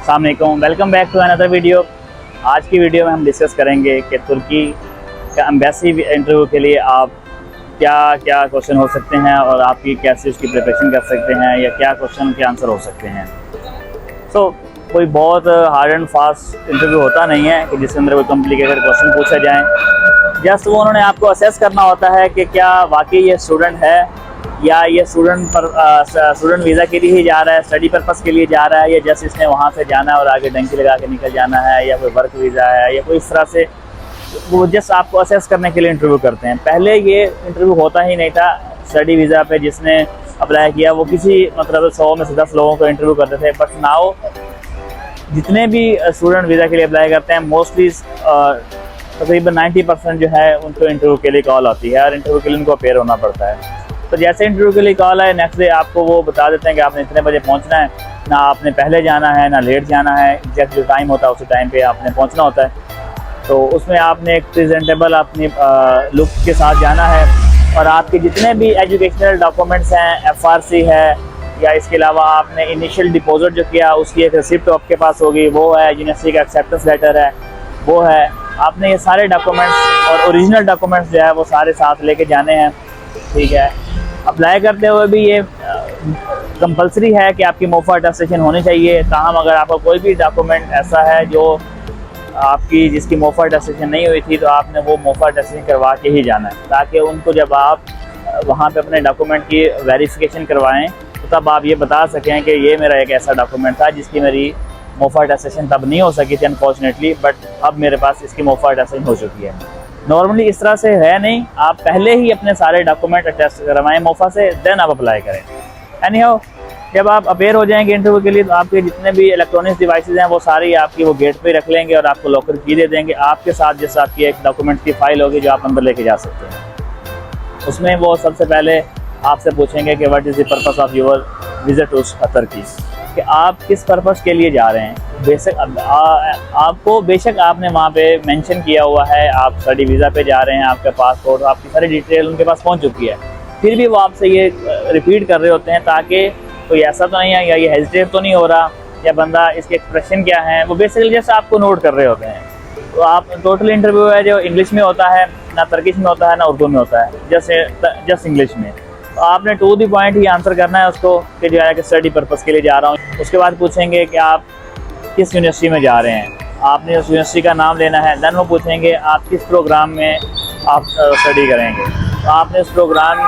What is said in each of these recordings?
अस्सलाम वालेकुम, welcome back to another video. आज की वीडियो में हम डिस्कस करेंगे कि तुर्की का एम्बेसी इंटरव्यू के लिए आप क्या क्या क्वेश्चन हो सकते हैं और आपकी कैसे उसकी प्रिपरेशन कर सकते हैं या क्या क्वेश्चन के आंसर हो सकते हैं। कोई बहुत हार्ड एंड फास्ट इंटरव्यू होता नहीं है कि जिसके अंदर कोई कॉम्प्लिकेटेड क्वेश्चन पूछे जाएँ। जस्ट वो उन्होंने आपको असेस करना होता है कि क्या वाकई ये स्टूडेंट है या ये स्टूडेंट वीज़ा के लिए ही जा रहा है, स्टडी पर्पज़ के लिए जा रहा है, या जस्ट इसने वहाँ से जाना है और आगे डंकी लगा के निकल जाना है, या कोई वर्क वीज़ा है या कोई इस तरह से। वो जस्ट आपको असेस करने के लिए इंटरव्यू करते हैं। पहले ये इंटरव्यू होता ही नहीं था। स्टडी वीज़ा पे जिसने अप्लाई किया वो किसी मतलब 100 में से 10 लोगों को इंटरव्यू करते थे, बट नाउ जितने भी स्टूडेंट वीज़ा के लिए अप्लाई करते हैं मोस्टली तकरीबन 90% जो है उनको इंटरव्यू के लिए कॉल आती है और इंटरव्यू के लिए उनको अपेयर होना पड़ता है। तो जैसे इंटरव्यू के लिए कॉल है, नेक्स्ट डे आपको वो बता देते हैं कि आपने इतने बजे पहुंचना है, ना आपने पहले जाना है ना लेट जाना है, एग्जैक्ट जो टाइम होता है उसी टाइम पे आपने पहुंचना होता है। तो उसमें आपने एक प्रेजेंटेबल अपनी लुक के साथ जाना है और आपके जितने भी एजुकेशनल डॉक्यूमेंट्स हैं, FRC है या इसके अलावा आपने इनिशियल डिपॉजिट जो किया उसकी एक रिसिप्ट आपके पास होगी, वो है, यूनिवर्सिटी का एक्सेप्टेंस लेटर है वो है। आपने ये सारे डॉक्यूमेंट्स और ओरिजिनल डॉक्यूमेंट्स जो है वो सारे साथ लेके जाने हैं। ठीक है, अप्लाई करते हुए भी ये कंपलसरी है कि आपकी मोफा अटेस्टेशन होनी चाहिए। ताहम अगर आपका कोई भी डॉक्यूमेंट ऐसा है जो आपकी जिसकी मोफा अटेस्टेशन नहीं हुई थी तो आपने वो मोफा अटेस्टेशन करवा के ही जाना है, ताकि उनको जब आप वहाँ पे अपने डॉक्यूमेंट की वेरिफिकेशन करवाएं तो तब आप ये बता सकें कि ये मेरा एक ऐसा डॉक्यूमेंट था जिसकी मेरी मोफा अटेस्टेशन तब नहीं हो सकी थी अनफॉर्चुनेटली, बट अब मेरे पास इसकी मोफा अटेस्टेशन हो चुकी है। नॉर्मली इस तरह से है नहीं, आप पहले ही अपने सारे डॉक्यूमेंट अटेस्ट करवाएं मोफा से, देन आप अप्लाई करें। एनीहाउ जब आप अपेयर हो जाएंगे इंटरव्यू के लिए तो आपके जितने भी इलेक्ट्रॉनिक्स डिवाइसेज हैं वो सारी आपकी वो गेट पे रख लेंगे और आपको लॉकर की दे देंगे। आपके साथ जैसे आपकी एक डॉक्यूमेंट की फ़ाइल होगी जो आप अंदर लेके जा सकते हैं। उसमें वो सबसे पहले आपसे पूछेंगे कि what is the purpose of your visit to Turkey, कि आप किस पर्पस के लिए जा रहे हैं। आपको बेशक आपने वहाँ पे मेंशन किया हुआ है आप स्टडी वीज़ा पे जा रहे हैं, आपका पासपोर्ट आपकी सारी डिटेल उनके पास पहुँच चुकी है, फिर भी वो आपसे ये रिपीट कर रहे होते हैं ताकि कोई ऐसा तो नहीं है या ये हेजिटेट तो नहीं हो रहा या बंदा इसके एक्सप्रेशन क्या है, वो बेसिकली जैसे आपको नोट कर रहे होते हैं। तो आप टोटल इंटरव्यू है जो इंग्लिश में होता है, ना तुर्किश में होता है ना उर्दू में होता है, जस्ट इंग्लिश में। तो आपने टू द पॉइंट ही आंसर करना है उसको कि जो है कि स्टडी पर्पज़ के लिए जा रहा हूँ। उसके बाद पूछेंगे कि आप किस यूनिवर्सिटी में जा रहे हैं, आपने उस यूनिवर्सिटी का नाम लेना है। देन वो पूछेंगे आप किस प्रोग्राम में आप स्टडी करेंगे, तो आपने उस प्रोग्राम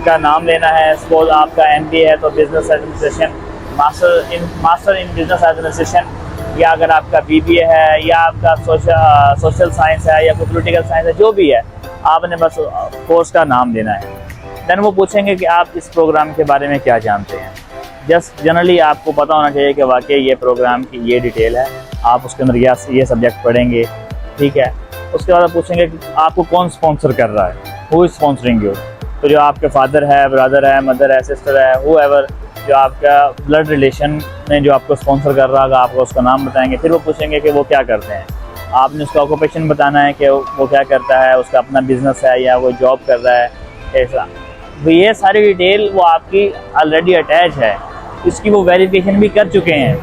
का नाम लेना है। सपोज आपका MBA है तो business administration, master in business administration, या अगर आपका BBA है या आपका सोशल साइंस है या पॉलिटिकल साइंस है, जो भी है आपने बस कोर्स का नाम लेना है। देन वो पूछेंगे कि आप इस प्रोग्राम के बारे में क्या जानते हैं। जस्ट जनरली आपको पता होना चाहिए कि वाकई ये प्रोग्राम की ये डिटेल है, आप उसके अंदर ये सब्जेक्ट पढ़ेंगे। ठीक है, उसके बाद पूछेंगे कि आपको कौन स्पॉन्सर कर रहा है, हु इज़ स्पॉन्सरिंग यू। तो जो आपके फादर है, ब्रदर है, मदर है, सिस्टर है, हुएवर जो आपका ब्लड रिलेशन में जो आपको स्पॉन्सर कर रहा होगा, आपको उसका नाम बताएंगे। फिर वो पूछेंगे कि वो क्या करते हैं, आपने उसका ऑक्यूपेशन बताना है कि वो क्या करता है, उसका अपना बिजनेस है या वो जॉब कर रहा है, ऐसा। तो ये सारी डिटेल वो आपकी ऑलरेडी अटैच है, इसकी वो वेरिफिकेशन भी कर चुके हैं।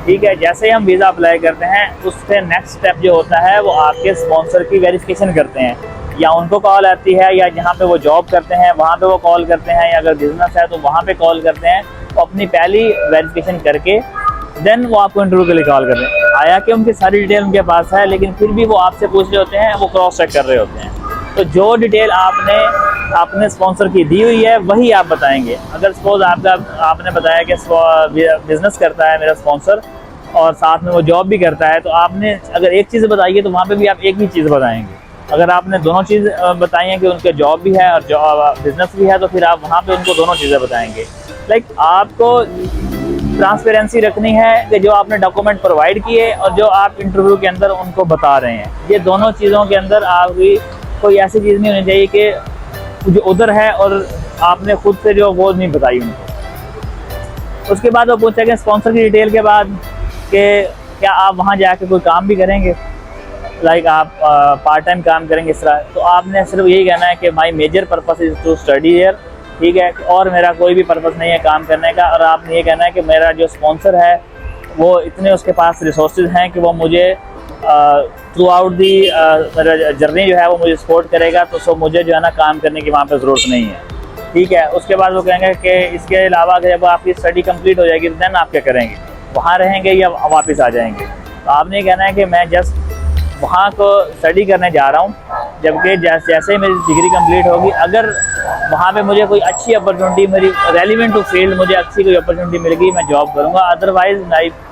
ठीक है, जैसे ही हम वीज़ा अप्लाई करते हैं उससे नेक्स्ट स्टेप जो होता है वो आपके स्पॉन्सर की वेरिफिकेशन करते हैं, या उनको कॉल आती है या जहाँ पे वो जॉब करते हैं वहाँ पे वो कॉल करते हैं, या अगर बिजनेस है तो वहाँ पे कॉल करते हैं। तो अपनी पहली वेरिफिकेशन करके देन वो आपको इंटरव्यू के लिए कॉल करते हैं। आया कि उनकी सारी डिटेल उनके पास है, लेकिन फिर भी वो आपसे पूछ रहे होते हैं, वो क्रॉस चेक कर रहे होते हैं। तो जो डिटेल आपने स्पॉन्सर की दी हुई है वही आप बताएंगे। अगर सपोज आपने बताया कि बिज़नेस करता है मेरा स्पॉन्सर और साथ में वो जॉब भी करता है, तो आपने अगर एक चीज़ बताई है तो वहाँ पे भी आप एक ही चीज़ बताएंगे। अगर आपने दोनों चीज़ बताई हैं कि उनका जॉब भी है और बिज़नेस भी है, तो फिर आप वहाँ पे उनको दोनों चीज़ें बताएंगे। आपको ट्रांसपेरेंसी रखनी है कि जो आपने डॉक्यूमेंट प्रोवाइड किए और जो आप इंटरव्यू के अंदर उनको बता रहे हैं, ये दोनों चीज़ों के अंदर आपकी कोई ऐसी चीज़ नहीं होनी चाहिए कि जो उधर है और आपने खुद से जो वो नहीं बताई उनको। उसके बाद वो पूछेंगे स्पॉन्सर की डिटेल के बाद कि क्या आप वहाँ जाके कोई काम भी करेंगे, आप पार्ट टाइम काम करेंगे इस तरह। तो आपने सिर्फ यही कहना है कि my major purpose is to study here, ठीक है, और मेरा कोई भी पर्पस नहीं है काम करने का। और आपने ये कहना है कि मेरा जो स्पॉन्सर है वो इतने उसके पास रिसोर्सेज हैं कि वो मुझे थ्रू आउट दी जर्नी जो है वो मुझे सपोर्ट करेगा, तो सो मुझे जो है ना काम करने की वहाँ पे ज़रूरत नहीं है। ठीक है, उसके बाद वो कहेंगे कि इसके अलावा जब आपकी स्टडी कंप्लीट हो जाएगी तो देन आप क्या करेंगे, वहाँ रहेंगे या वापस आ जाएंगे। तो आपने कहना है कि मैं जस्ट वहाँ को स्टडी करने जा रहा हूँ, जबकि जैसे ही मेरी डिग्री कंप्लीट होगी, अगर वहाँ पे मुझे कोई अच्छी अपॉर्चुनिटी, मेरी रेलिवेंट टू फील्ड मुझे अच्छी कोई अपॉर्चुनिटी मिल गई, मैं जॉब करूँगा। अदरवाइज़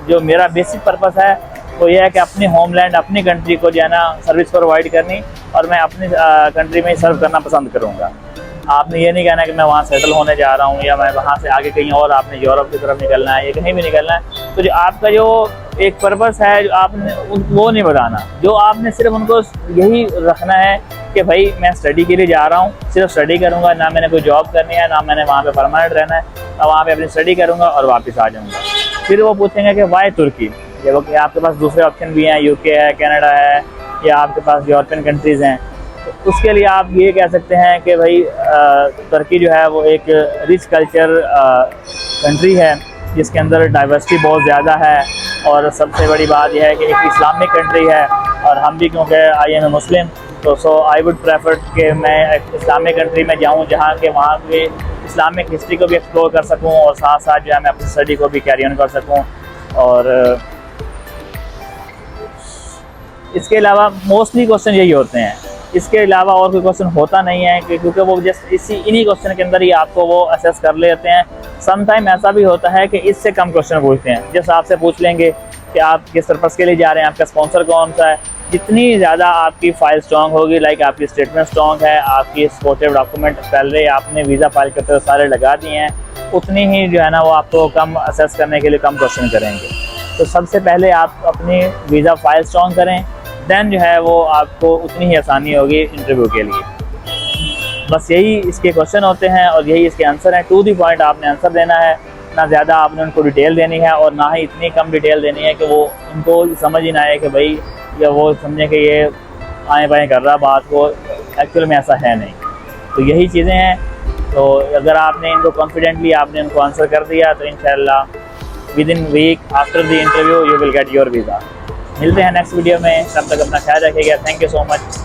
जो मेरा बेसिक पर्पस है वो ये है कि अपनी होमलैंड, अपनी कंट्री को जो है ना सर्विस प्रोवाइड करनी, और मैं अपनी कंट्री में ही सर्व करना पसंद करूँगा। आपने ये नहीं कहना कि मैं वहाँ सेटल होने जा रहा हूँ या मैं वहाँ से आगे कहीं और आपने यूरोप की तरफ निकलना है या कहीं भी निकलना है। तो जो आपका जो एक पर्पस है जो आपने वो नहीं बताना, जो आपने सिर्फ उनको यही रखना है कि भाई मैं स्टडी के लिए जा रहा हूँ, सिर्फ स्टडी करूँगा, ना मैंने कोई जॉब करनी है, ना मैंने वहाँ पे परमानेंट रहना है, ना वहाँ पे अपनी स्टडी करूँगा और वापस आ जाऊँगा। फिर वो पूछेंगे कि वाई तुर्की, जब आपके पास दूसरे ऑप्शन भी हैं, यूके है, कनाडा है, या आपके पास यूरोपियन कंट्रीज़ हैं। तो उसके लिए आप ये कह सकते हैं कि भाई तुर्की जो है वो एक रिच कल्चर कंट्री है, जिसके अंदर डाइवर्सिटी बहुत ज़्यादा है, और सबसे बड़ी बात यह है कि एक इस्लामिक कंट्री है, और हम भी क्योंकि आई एम ए मुस्लिम, तो सो आई वुड प्रेफर कि मैं एक इस्लामिक कंट्री में जाऊँ जहाँ के वहाँ के इस्लामिक हिस्ट्री को भी एक्सप्लोर कर सकूँ, और साथ साथ जो है मैं अपनी स्टडी को भी कैरी ऑन कर सकूँ। और इसके अलावा मोस्टली क्वेश्चन यही होते हैं, इसके अलावा और कोई क्वेश्चन होता नहीं है, क्योंकि वो जस्ट इन्हीं क्वेश्चन के अंदर ही आपको वो असेस कर लेते हैं। सम टाइम ऐसा भी होता है कि इससे कम क्वेश्चन पूछते हैं, जैसे आपसे पूछ लेंगे कि आप किस पर्पस के लिए जा रहे हैं, आपका स्पॉन्सर कौन सा है। जितनी ज़्यादा आपकी फाइल स्ट्रॉन्ग होगी, लाइक आपकी स्टेटमेंट स्ट्रॉन्ग है, आपकी सपोर्टिव डॉक्यूमेंट पहले आपने वीज़ा फाइल करते हुए सारे लगा दिए हैं, उतनी ही जो है ना वो आपको कम असेस करने के लिए कम क्वेश्चन करेंगे। तो सबसे पहले आप अपनी वीज़ा फाइल स्ट्रॉन्ग करें, देन जो है वो आपको उतनी ही आसानी होगी इंटरव्यू के लिए। बस यही इसके क्वेश्चन होते हैं और यही इसके आंसर हैं। टू दी पॉइंट आपने आंसर देना है, ना ज़्यादा आपने उनको डिटेल देनी है और ना ही इतनी कम डिटेल देनी है कि वो उनको समझ ही ना आए कि भाई, या वो समझें कि ये आए बाएँ कर रहा बात को, एक्चुअल में ऐसा है नहीं। तो यही चीज़ें हैं। तो अगर आपने इनको कॉन्फिडेंटली आपने इनको आंसर कर दिया तो इंशाल्लाह within week after the interview you will get your visa. मिलते हैं नेक्स्ट वीडियो में, तब तक अपना ख्याल रखिएगा। Thank you so much.